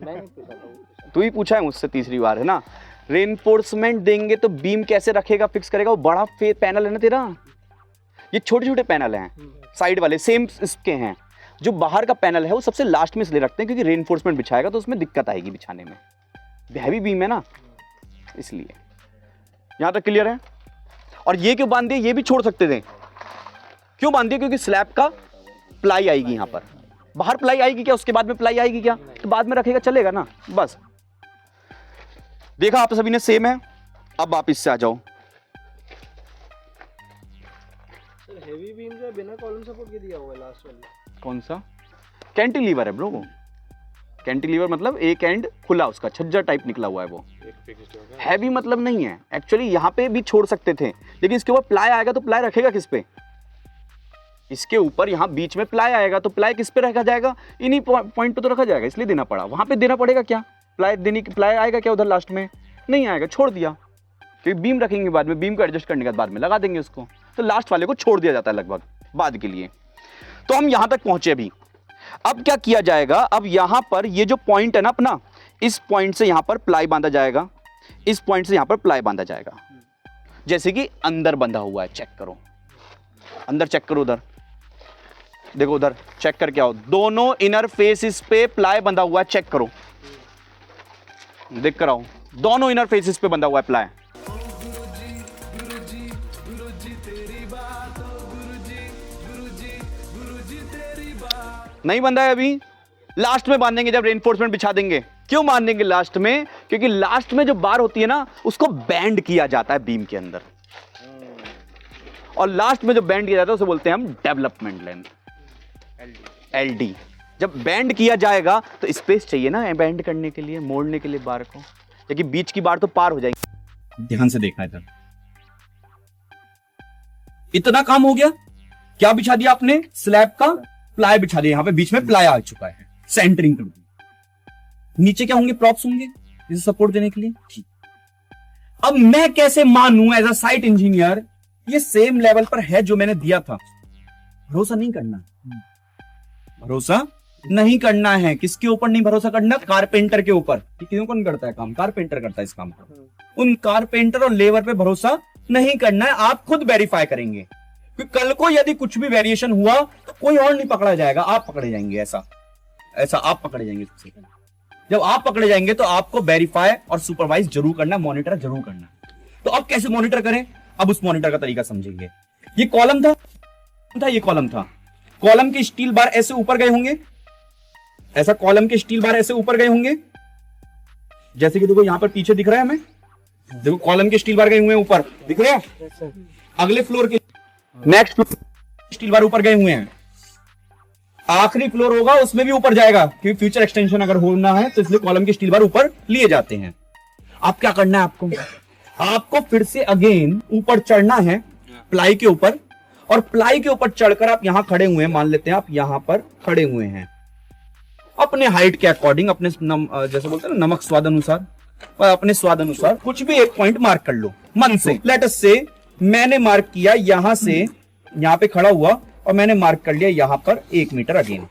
Speaker 2: नहीं पूछा था,
Speaker 1: तू ही पूछा है मुझसे, तीसरी बार है ना। रेनफोर्समेंट देंगे तो बीम कैसे रखेगा, फिक्स करेगा? वो बड़ा पैनल है ना तेरा, ये छोटे छोटे पैनल हैं साइड वाले, सेम इसके हैं। जो बाहर का पैनल है वो सबसे लास्ट में इसलिए रखते हैं क्योंकि रेनफोर्समेंट बिछाएगा तो उसमें दिक्कत आएगी बिछाने में, हैवी बीम है ना, इसलिए। यहां तक क्लियर है? और ये क्यों बांध दिए? ये भी छोड़ सकते थे। क्यों बांध दिए? क्योंकि स्लैब का प्लाई आएगी यहां पर। बाहर प्लाई आएगी क्या? उसके बाद में प्लाई आएगी क्या? तो बाद में रखेगा, चलेगा ना। बस देखा आप सभी ने, सेम है। अब आप इससे आ जाओ।
Speaker 2: हेवी बीम जो है बिना कॉलम सपोर्ट के दिया हुआ है लास्ट वाली।
Speaker 1: कौन सा? कैंटिलीवर है ब्रो वो। कैंटिलीवर मतलब एक एंड खुला, उसका छज्जा टाइप निकला हुआ है वो। हैवी मतलब नहीं है एक्चुअली। यहाँ पे भी छोड़ सकते थे, लेकिन इसके ऊपर प्लाई आएगा तो प्लाई रखेगा किस पे? इसके ऊपर यहाँ बीच में प्लाई आएगा तो प्लाई किस पे रखा जाएगा? इन्हीं पॉइंट पे तो रखा जाएगा, इसलिए देना पड़ा। वहां पे देना पड़ेगा क्या? प्लाई आएगा क्या उधर लास्ट में? नहीं आएगा, छोड़ दिया। क्योंकि बीम रखेंगे बाद में, बीम को एडजस्ट करने के बाद में लगा देंगे उसको, तो लास्ट वाले को छोड़ दिया जाता है लगभग बाद के लिए। तो हम यहां तक पहुंचे अभी। अब क्या किया जाएगा? अब यहां पर ये जो पॉइंट है ना अपना, इस पॉइंट से यहां पर प्लाई बांधा जाएगा, इस पॉइंट से यहां पर प्लाई बांधा जाएगा, जैसे कि अंदर बंधा हुआ है। चेक करो अंदर, चेक करो उधर, देखो उधर चेक करके आओ। दोनों इनर फेसिस पे प्लाई बंधा हुआ है, चेक करो, देख कर आओ। दोनों इनर फेसिस पे बंधा हुआ है प्लाई। नहीं बंधा है अभी, लास्ट में बांधेंगे जब रेनफोर्समेंट बिछा देंगे। क्यों बांधेंगे लास्ट में? क्योंकि लास्ट में जो बार होती है ना, उसको बैंड किया जाता है बीम के अंदर, और लास्ट में जो बैंड किया जाता है उसे बोलते हैं हम डेवलपमेंट लेंथ, LD। जब बैंड किया जाएगा तो स्पेस चाहिए ना बैंड करने के लिए, मोड़ने के लिए बार को, लेकिन बीच की बार तो पार हो जाएगी। ध्यान से देखना इधर, इतना काम हो गया। क्या बिछा दिया आपने? स्लैब का प्लाई बिछा दिया, यहां पे बीच में प्लाई आ चुका है, सेंटरिंग कर दी। नीचे क्या होंगे? प्रॉप्स होंगे इसे सपोर्ट देने के लिए। ठीक, अब मैं कैसे मानूं एज अ साइट इंजीनियर ये सेम लेवल पर है जो मैंने दिया था? भरोसा नहीं करना, भरोसा नहीं करना है। किसके ऊपर नहीं भरोसा करना? कारपेंटर के ऊपर। क्यों? कौन करता है काम? कारपेंटर करता है इस काम को। उन कारपेंटर और लेबर पे भरोसा नहीं करना है, आप खुद वेरीफाई करेंगे। क्योंकि कल को यदि कुछ भी वेरिएशन हुआ तो कोई और नहीं पकड़ा जाएगा, आप पकड़े जाएंगे। ऐसा आप पकड़े जाएंगे। सबसे पहले जब आप पकड़े जाएंगे तो आपको वेरीफाई और सुपरवाइज जरूर करना, मॉनिटर जरूर करना। तो अब कैसे मॉनिटर करें? अब उस मॉनिटर का तरीका समझेंगे। ये कॉलम था, ये कॉलम था। कॉलम के स्टील बार ऐसे ऊपर गए होंगे, ऐसा कॉलम के स्टील बार ऐसे ऊपर गए होंगे, जैसे कि देखो यहां पर पीछे दिख रहा है हमें, देखो कॉलम के स्टील बार गए हुए हैं ऊपर, दिख रहे हैं? अगले फ्लोर के नेक्स्ट फ्लोर स्टील बार ऊपर गए हुए हैं, आखिरी फ्लोर होगा उसमें भी ऊपर जाएगा, क्योंकि फ्यूचर एक्सटेंशन अगर होना है तो इसलिए कॉलम के स्टील बार ऊपर लिए जाते हैं। आप क्या करना है? आपको फिर से अगेन ऊपर चढ़ना है प्लाई के ऊपर, और प्लाई के ऊपर चढ़कर आप यहां खड़े हुए हैं, मान लेते हैं आप यहां पर खड़े हुए हैं, अपने हाइट के अकॉर्डिंग, अपने जैसे बोलते हैं ना नमक स्वाद अनुसार, अपने स्वाद अनुसार कुछ भी एक पॉइंट मार्क कर लो मन से। लेट अस से मैंने मार्क किया यहां से, यहां पे खड़ा हुआ और मैंने मार्क कर लिया यहां पर 1 मीटर अगेन,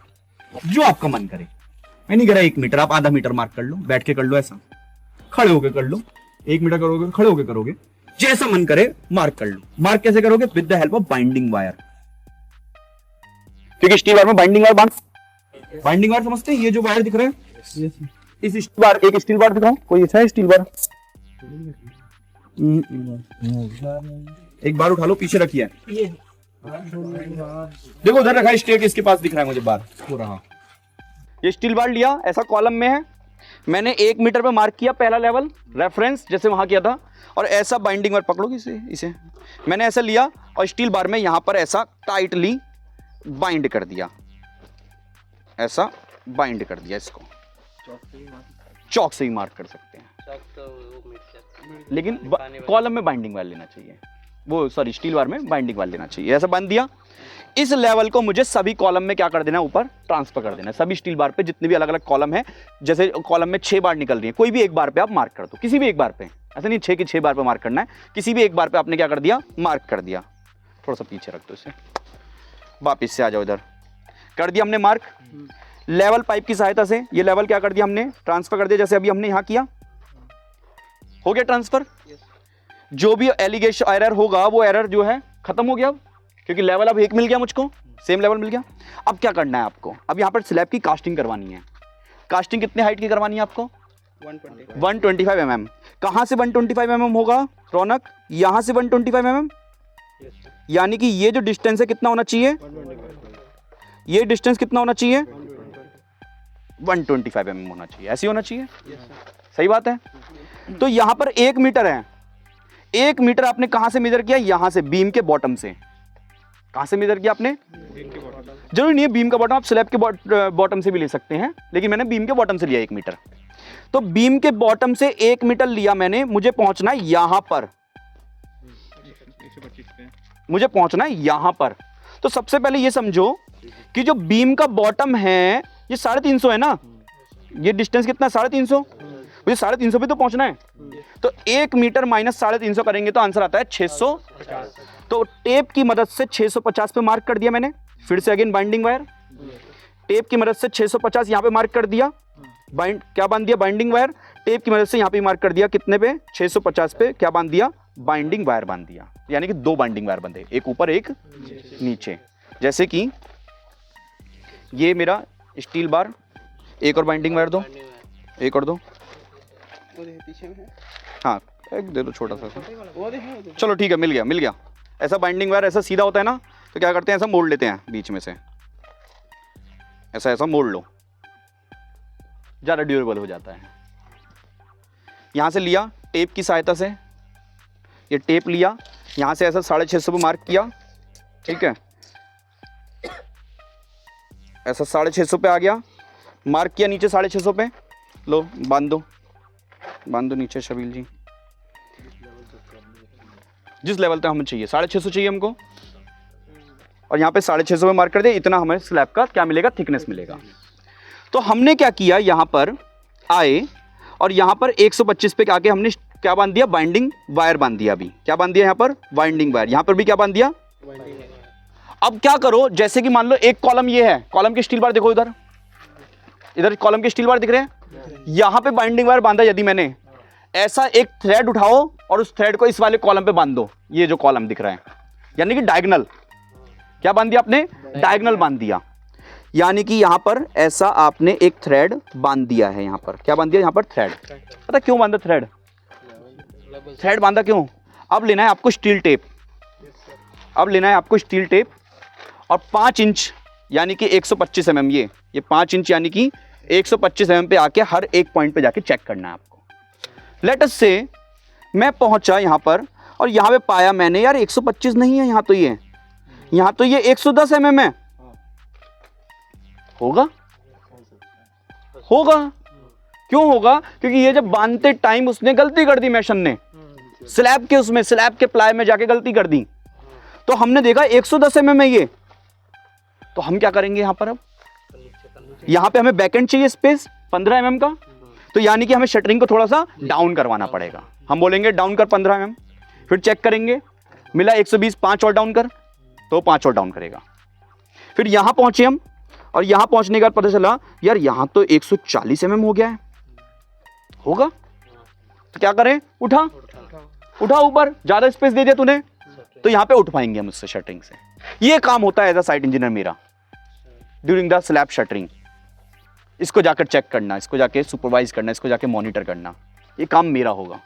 Speaker 1: जो आपका मन करे। मैं नहीं कह रहा 1 मीटर, आप आधा मीटर मार्क कर लो, बैठ के कर लो, ऐसा खड़े होके कर लो। 1 मीटर करोगे, खड़े होके करोगे, जैसा मन करे मार्क कर लो। मार्क कैसे करोगे? With the help of binding wire, क्योंकि स्टील बार में बाइंडिंग वायर समझते हैं? ये जो वायर दिख रहे हैं, इस स्टील बार, एक स्टील बार दिखाऊं, कोई अच्छा है स्टील बार? एक बार उठा लो, पीछे रखिए, देखो उधर रखा है स्टेट, इसके पास दिख रहा है मुझे बार हो रहा। ये स्टील बार लिया, ऐसा कॉलम में है, मैंने 1 मीटर पे मार्क किया पहला लेवल रेफरेंस, जैसे वहां किया था, और ऐसा बाइंडिंग वायर पकड़ोगे इसे मैंने ऐसा लिया और स्टील बार में यहां पर ऐसा टाइटली बाइंड कर दिया, ऐसा बाइंड कर दिया। इसको चौक से ही मार्क कर सकते हैं, लेकिन कॉलम में बाइंडिंग वायर लेना चाहिए, वो सॉरी स्टील बार में बाइंडिंग वायर लेना चाहिए। ऐसा बांध दिया। इस लेवल को मुझे सभी कॉलम में क्या कर देना है? ऊपर ट्रांसफर कर देना है। सभी स्टील बार पे जितने भी अलग अलग कॉलम है, जैसे कॉलम में 6 बार निकल रही है, कोई भी एक बार पे आप मार्क कर दो, किसी भी एक बार पे, ऐसा नहीं 6 के 6 बार पे मार्क करना है, किसी भी एक बार पे आपने क्या कर दिया? मार्क कर दिया। थोड़ा सा पीछे रख दो इसे, वापिस से आ जाओ इधर, कर दिया हमने मार्क। लेवल पाइप की सहायता से ये लेवल क्या कर दिया हमने? ट्रांसफर कर दिया, जैसे अभी हमने यहां किया, हो गया ट्रांसफर। जो भी एलिगेशन एरर होगा वो एरर जो है खत्म हो गया, क्योंकि लेवल अब एक मिल गया मुझको, सेम लेवल मिल गया। अब क्या करना है आपको? अब यहां पर स्लैब की कास्टिंग करवानी है। कास्टिंग कितने हाइट की करवानी है आपको? 125 mm। कहां से 125 mm होगा रौनक? यहां से 125 mm, यानी कि ये जो डिस्टेंस है कितना होना चाहिए? ये डिस्टेंस कितना होना चाहिए? 125 mm होना चाहिए, ऐसी होना चाहिए। सही बात है। तो यहां पर 1 मीटर है, 1 मीटर आपने कहां से मेजर किया? यहां से, बीम के बॉटम से। कहां से मेजर किया आपने? जरूरी नहीं है बीम का बॉटम, आप स्लैब के बॉटम से भी ले सकते हैं, लेकिन मैंने बीम के बॉटम से लिया 1 मीटर। तो बीम के बॉटम से 1 मीटर लिया मैंने, मुझे पहुंचना है यहां पर, मुझे पहुंचना है यहां पर। तो सबसे पहले ये समझो कि जो बीम का बॉटम है ये 350 है ना, ये डिस्टेंस कितना? 350। मुझे 350 पे तो पहुंचना है, तो 1 मीटर माइनस 350 करेंगे तो आंसर आता है 650। तो टेप की मदद से 650 पे मार्क कर दिया मैंने, फिर से अगेन बाइंडिंग वायर, टेप की मदद से 650 यहां पे मार्क कर दिया, क्या बांध दिया? Binding wire. टेप की मदद से यहां पे मार्क कर दिया, कितने पे? 650 पे क्या बांध दिया? बाइंडिंग वायर बांध दिया, यानी कि 2 बाइंडिंग वायर बंधे, एक ऊपर एक नीचे। जैसे कि ये मेरा स्टील बार, एक और बाइंडिंग वायर दो, एक और दो, हाँ एक दे दो छोटा सा, चलो ठीक है, मिल गया मिल गया। ऐसा बाइंडिंग वायर ऐसा सीधा होता है ना, तो क्या करते हैं? ऐसा मोड़ लेते हैं बीच में से, ऐसा ऐसा मोड़ लो, ज़्यादा ड्यूरेबल हो जाता है। यहाँ से लिया टेप की सहायता से, ये टेप लिया, यहाँ से ऐसा 650 पे मार्क किया, ठीक है। ऐसा 650 पे आ गया, मार्क किया नीचे 650 पे, लो बांध दो नीचे शबील जी, जिस लेवल तक हमें चाहिए 650 चाहिए हमको, और यहाँ पे 650 पे मार्क कर दिया, इतना हमें स्लैब का क्या मिलेगा, थिकनेस मिलेगा। तो हमने क्या किया, यहाँ पर आए और यहाँ पर 125 पे आके हमने क्या बांध दिया, बाइंडिंग वायर बांध दिया। अभी क्या बांध दिया यहाँ पर, बाइंडिंग वायर, यहाँ पर भी क्या बांध दिया। अब क्या करो, जैसे कि मान लो एक कॉलम ये है, कॉलम के स्टील बार देखो, इधर कॉलम के स्टील बार दिख रहे हैं, यहाँ पे बाइंडिंग वायर बांधा यदि मैंने, ऐसा एक थ्रेड उठाओ और उस थ्रेड को इस वाले कॉलम पे बांध दो, ये जो कॉलम दिख रहा है, यानी कि डायगोनल, क्या बांध दिया आपने, डायगोनल बांध दिया। यानी कि यहां पर ऐसा आपने एक थ्रेड बांध दिया है, यहां पर क्या बांध दिया, यहां पर थ्रेड। पता क्यों बांधा थ्रेड, थ्रेड बांधा क्यों। अब लेना है आपको स्टील टेप, अब लेना है आपको स्टील टेप और 5 इंच यानी कि 125 mm, ये 5 इंच यानी कि 125 mm पे आके हर एक पॉइंट पे जाके चेक करना है आपको। लेट अस से मैं पहुंचा यहां पर और यहां पे पाया मैंने यार 125 नहीं है, यहां तो ये 110 mm है, होगा क्यों होगा, क्योंकि ये जब बांधते टाइम उसने गलती कर दी, मेसन ने स्लैब के उसमें, स्लैब के प्लाई में जाके गलती कर दी, तो हमने देखा 110 mm है ये। तो हम क्या करेंगे यहाँ पर, अब यहाँ पे हमें बैकएंड चाहिए स्पेस 15 mm का, तो यानी कि हमें शटरिंग को थोड़ा सा डाउन करवाना पड़ेगा। हम बोलेंगे डाउन कर 15 mm, फिर चेक करेंगे मिला 120, 5 और डाउन कर, तो 5 और डाउन करेगा। फिर यहाँ पहुंचे हम और यहाँ पहुंचने के बाद पता चला यार यहाँ तो 140 mm हो गया है, होगा तो क्या करें, उठा ऊपर, ज्यादा स्पेस दे दिया तूने, तो यहाँ पे उठ पाएंगे हम उससे शटरिंग से। ये काम होता है एज अ साइट इंजीनियर मेरा ड्यूरिंग द स्लैब शटरिंग। इसको जाकर चेक करना, इसको जाके सुपरवाइज करना, इसको जाके मॉनिटर करना, ये काम मेरा होगा।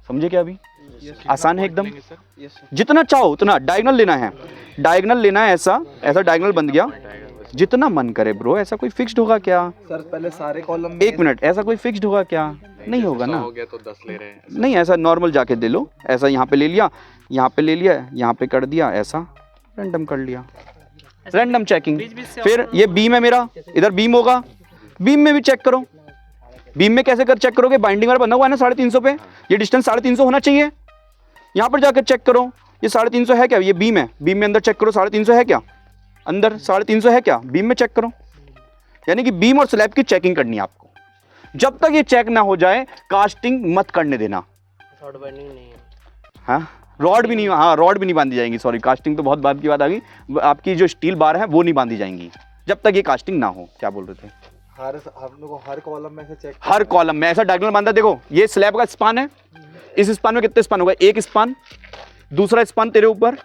Speaker 1: समझे क्या अभी, आसान है एकदम, जितना चाहो उतना। डायगोनल लेना है, डायगोनल लेना है, ऐसा डायगोनल बन गया, जितना मन करे ब्रो। ऐसा कोई फिक्स्ड होगा क्या
Speaker 2: सर, पहले सारे कॉलम,
Speaker 1: एक मिनट, ऐसा कोई फिक्स्ड होगा क्या, नहीं होगा ना,
Speaker 3: हो गया तो 10 ले रहे हैं,
Speaker 1: नहीं ऐसा नॉर्मल जाके दे लो, ऐसा यहाँ पे ले लिया, यहाँ पे ले लिया, यहाँ पे कर दिया, ऐसा रैंडम कर लिया, रैंडम चेकिंग। फिर ये बीम है मेरा, इधर बीम होगा, बीम में भी चेक करो। बीम में कैसे कर चेक करोगे, बाइंडिंग वाला बंधा हुआ है ना 350 पे, ये डिस्टेंस 350 होना चाहिए, यहाँ पर जाकर चेक करो ये 350 है क्या, ये बीम है, बीम में अंदर चेक करो 350 है क्या, अंदर 350 है क्या, बीम में चेक करो। यानी कि बीम और स्लैब की चेकिंग करनी है आपको। जब तक ये चेक ना हो जाए कास्टिंग मत करने देना।
Speaker 2: रॉड बाइंडिंग नहीं है,
Speaker 1: हाँ रॉड भी नहीं, हाँ रॉड भी नहीं बांधी जाएंगी, सॉरी कास्टिंग तो बहुत बाद की बात आ गई। आपकी जो स्टील बार है वो नहीं बांधी जाएंगी जब तक ये कास्टिंग ना हो। क्या बोल रहे थे,
Speaker 2: हम लोग को हर कॉलम में से चेक,
Speaker 1: हर कॉलम में ऐसा डायगोनल बांधा। देखो ये स्लैब का स्पान है, इस स्पान में कितने स्पान होगा, एक स्पान, दूसरा स्पान तेरे ऊपर,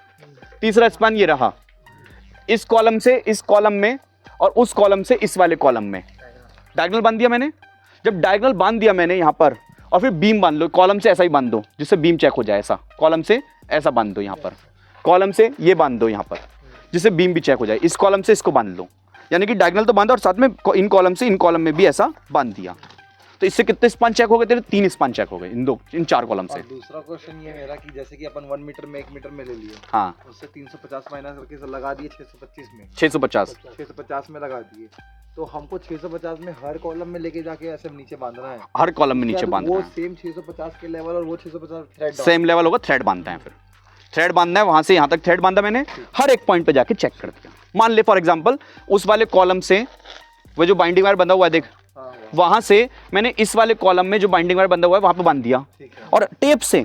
Speaker 1: तीसरा स्पान ये रहा, इस कॉलम से इस कॉलम में और उस कॉलम से इस वाले कॉलम में डायगोनल बांध दिया मैंने। जब डायगोनल बांध दिया मैंने यहाँ पर, और फिर बीम बांध लो, कॉलम से ऐसा ही बांध दो जिससे बीम चेक हो जाए, ऐसा कॉलम से ऐसा बांध दो, यहाँ पर कॉलम से ये बांध दो यहाँ पर जिससे बीम भी चेक हो जाए, इस कॉलम से इसको बांध लो। यानी कि डायगोनल तो बांधा और साथ में इन कॉलम से इन कॉलम में भी ऐसा बांध दिया, तो इससे कितने स्पान चेक हो गए तेरे, 3 स्पान चेक हो गए इन 4 कॉलम से।
Speaker 2: दूसरा क्वेश्चन ये मेरा कि जैसे कि अपन 1 मीटर में 1 मीटर में ले लिए,
Speaker 1: हाँ
Speaker 2: उससे 350 माइनस करके लगा दिए 625 में,
Speaker 1: 650
Speaker 2: में लगा दिए, तो हमको 650 में हर कॉलम में लेके जाके ऐसे नीचे बांधना है,
Speaker 1: हर कॉलम में नीचे बांधना
Speaker 2: वो
Speaker 1: है,
Speaker 2: सेम 650 के लेवल और वो 650 थ्रेड
Speaker 1: सेम लेवल होगा, थ्रेड बांधना है, फिर थ्रेड बांधना है, वहां से यहाँ तक थ्रेड बांधा मैंने, हर एक पॉइंट पे जाके चेक कर दिया। मान ले फॉर एग्जांपल उस वाले कॉलम से वो जो बाइंडिंग वायर बंधा हुआ है देख, वहां से मैंने इस वाले कॉलम में जो बाइंडिंग वायर बंधा हुआ है वहां पे बांध दिया, और टेप से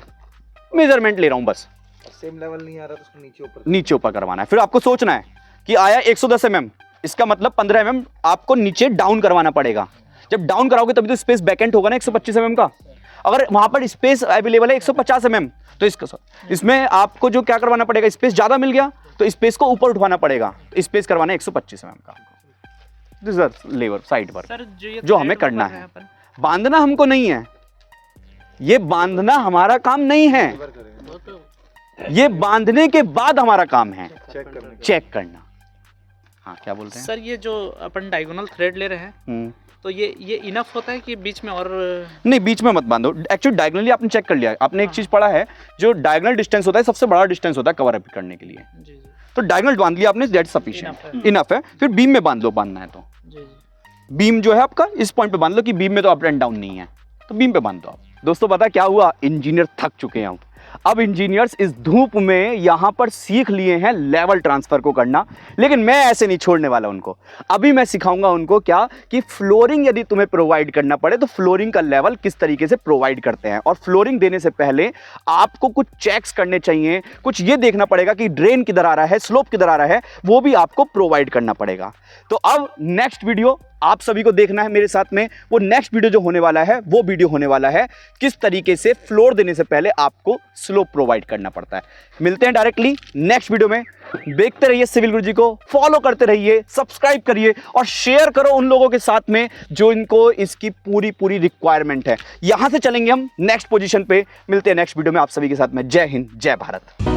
Speaker 1: मेजरमेंट ले रहा हूं बस,
Speaker 2: सेम लेवल नहीं आ रहा तो उसको
Speaker 1: नीचे ऊपर करवाना है। फिर आपको सोचना है कि आया 110 mm, इसका मतलब 15 mm आपको नीचे डाउन करवाना पड़ेगा। जब डाउन कराओगे तभी तो स्पेस बैकेंड होगा ना 125 mm का। अगर वहां पर स्पेस अवेलेबल है 150 mm, तो इसमें आपको जो क्या करवाना पड़ेगा, स्पेस ज्यादा मिल गया तो स्पेस को ऊपर उठवाना पड़ेगा, स्पेस करवाना 125 mm का लेवर साइड पर, जो हमें करना है। बांधना हमको नहीं है, ये बांधना हमारा काम नहीं है, ये बांधने के बाद हमारा काम है चेक करना। हाँ क्या बोलते हैं
Speaker 4: सर, ये जो अपन डायगोनल थ्रेड ले रहे हैं तो ये इनफ होता है कि बीच में और
Speaker 1: नहीं, बीच में मत बांधो। एक्चुअली डायगोनली आपने चेक कर लिया, आपने एक चीज पढ़ा है, जो डायगोनल डिस्टेंस होता है सबसे बड़ा डिस्टेंस होता है कवर अप करने के लिए।
Speaker 4: जी।
Speaker 1: तो डायगोनल बांध लिया आपने, दैट सफिशिएंट, इनफ है। फिर बीम में बांध लो, बांधना है तो
Speaker 2: जी जी।
Speaker 1: बीम जो है आपका इस पॉइंट पे बांध लो कि बीम में तो अप एंड डाउन नहीं है, तो बीम पे बांध दो आप। दोस्तों पता क्या हुआ, इंजीनियर थक चुके हैं अब इंजीनियर्स इस धूप में यहाँ पर सीख लिए हैं लेवल ट्रांसफर को करना, लेकिन मैं ऐसे नहीं छोड़ने वाला उनको। अभी मैं सिखाऊंगा उनको क्या कि फ्लोरिंग यदि तुम्हें प्रोवाइड करना पड़े तो फ्लोरिंग का लेवल किस तरीके से प्रोवाइड करते हैं, और फ्लोरिंग देने से पहले आपको कुछ चेक्स करने चाहिए, कुछ ये देखना पड़ेगा कि ड्रेन किधर आ रहा है, स्लोप किधर आ रहा है, वो भी आपको प्रोवाइड करना पड़ेगा। तो अब नेक्स्ट वीडियो आप सभी को देखना है मेरे साथ में, वो नेक्स्ट वीडियो जो होने वाला है वो वीडियो होने वाला है किस तरीके से फ्लोर देने से पहले आपको स्लोप प्रोवाइड करना पड़ता है। मिलते हैं डायरेक्टली नेक्स्ट वीडियो में। देखते रहिए सिविल गुरुजी को, फॉलो करते रहिए, सब्सक्राइब करिए और शेयर करो उन लोगों के साथ में जो इनको इसकी पूरी रिक्वायरमेंट है। यहां से चलेंगे हम नेक्स्ट पोजीशन पे। मिलते हैं नेक्स्ट वीडियो में आप सभी के साथ में। जय हिंद, जय भारत।